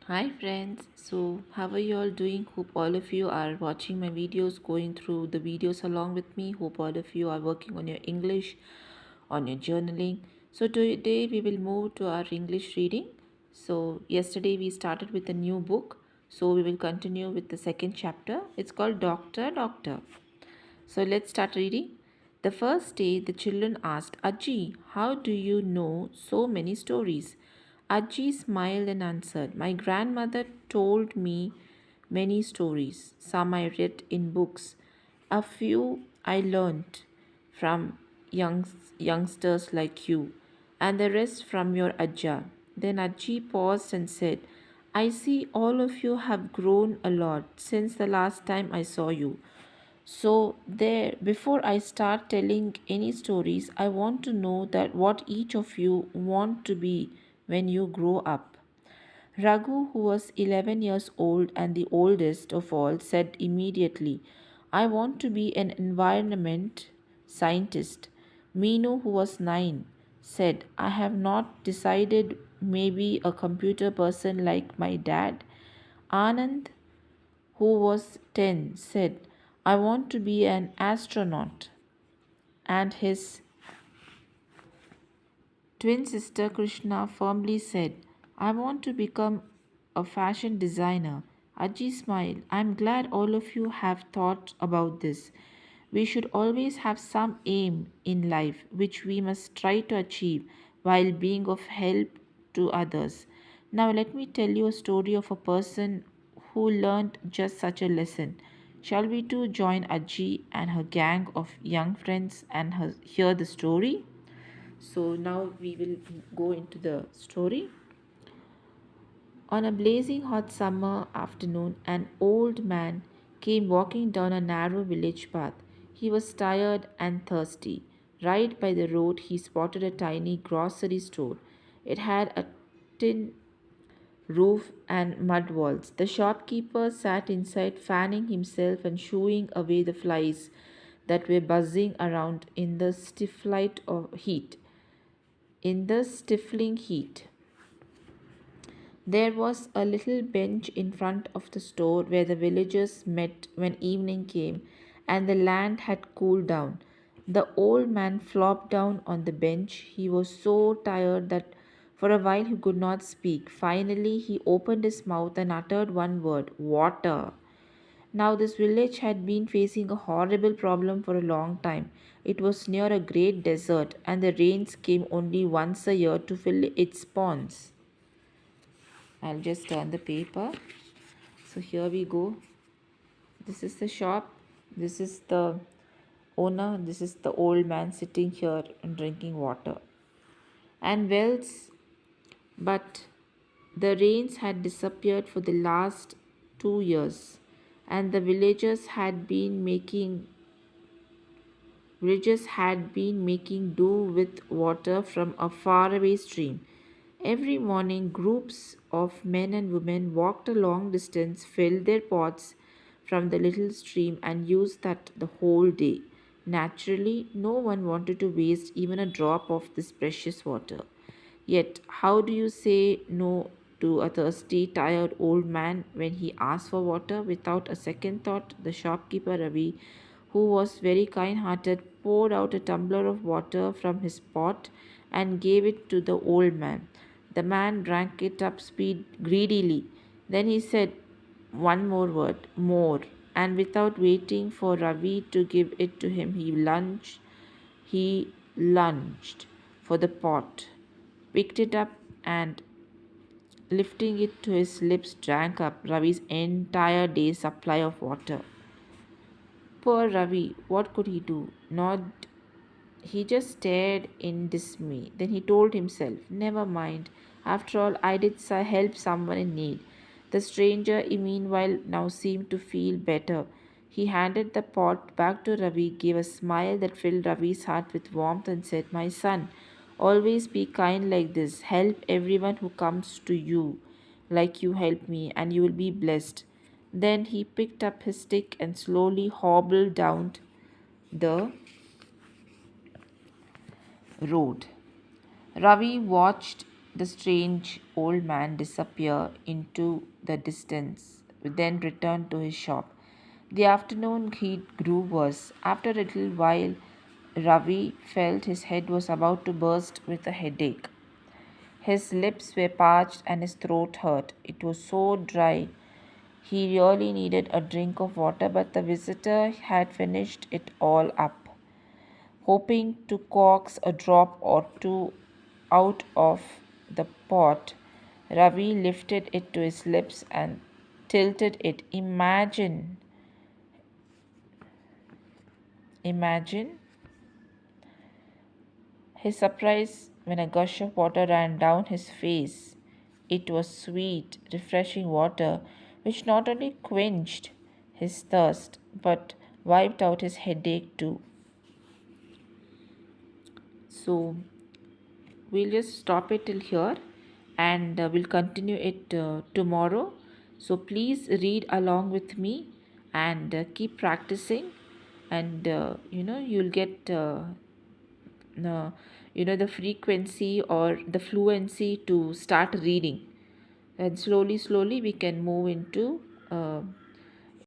Hi friends, so how are you all doing? Hope all of you are watching my videos, going through the videos along with me. Hope all of you are working on your English, on your journaling. So today we will move to our English reading. So yesterday we started with a new book, so we will continue with the second chapter. It's called Doctor Doctor. So let's start reading. The first day, the children asked, Ajji, how do you know so many stories? Ajji smiled and answered, My grandmother told me many stories. Some I read in books. A few I learnt from youngsters like you, and the rest from your Ajja. Then Ajji paused and said, I see all of you have grown a lot since the last time I saw you. So there before I start telling any stories, I want to know that what each of you want to be when you grow up. Raghu, who was 11 years old and the oldest of all, said immediately, I want to be an environment scientist. Meenu, who was 9, said, I have not decided, maybe a computer person like my dad. Anand, who was 10, said, I want to be an astronaut. And his twin sister Krishna firmly said, I want to become a fashion designer. Ajji smiled. I'm glad all of you have thought about this. We should always have some aim in life which we must try to achieve while being of help to others. Now, let me tell you a story of a person who learned just such a lesson. Shall we too join Ajji and her gang of young friends and hear the story? So now we will go into the story. On a blazing hot summer afternoon, an old man came walking down a narrow village path. He was tired and thirsty. Right by the road, he spotted a tiny grocery store. It had a tin roof and mud walls. The shopkeeper sat inside, fanning himself and shooing away the flies that were buzzing around in the stifling heat. There was a little bench in front of the store where the villagers met when evening came and the land had cooled down. The old man flopped down on the bench. He was so tired that for a while he could not speak. Finally, he opened his mouth and uttered one word, water. Now, this village had been facing a horrible problem for a long time. It was near a great desert, and the rains came only once a year to fill its ponds. I'll just turn the paper. So here we go. This is the shop. This is the owner. This is the old man sitting here and drinking water. And wells, but the rains had disappeared for the last 2 years, and the villagers had been making do with water from a faraway stream. Every morning, groups of men and women walked a long distance, filled their pots from the little stream, and used that the whole day. Naturally, no one wanted to waste even a drop of this precious water. Yet, how do you say no to a thirsty, tired old man when he asks for water? Without a second thought, the shopkeeper Ravi, who was very kind hearted, poured out a tumbler of water from his pot and gave it to the old man. The man drank it up greedily. Then he said one more word, more, and without waiting for Ravi to give it to him, he lunged for the pot, picked it up, and lifting it to his lips, drank up Ravi's entire day's supply of water. Poor Ravi, what could he do? Not He just stared in dismay. Then he told himself, never mind. After all, I did help someone in need. The stranger, meanwhile, now seemed to feel better. He handed the pot back to Ravi, gave a smile that filled Ravi's heart with warmth, and said, My son, always be kind like this. Help everyone who comes to you, like you help me, and you will be blessed. Then he picked up his stick and slowly hobbled down the road. Ravi watched the strange old man disappear into the distance, then returned to his shop. The afternoon heat grew worse. After a little while, Ravi felt his head was about to burst with a headache. His lips were parched and his throat hurt. It was so dry. He really needed a drink of water, but the visitor had finished it all up. Hoping to coax a drop or two out of the pot, Ravi lifted it to his lips and tilted it. Imagine his surprise when a gush of water ran down his face. It was sweet, refreshing water which not only quenched his thirst but wiped out his headache too. So, we'll just stop it till here and we'll continue it tomorrow. So, please read along with me and keep practicing, and you'll get uh, the frequency or the fluency to start reading, and slowly we can move into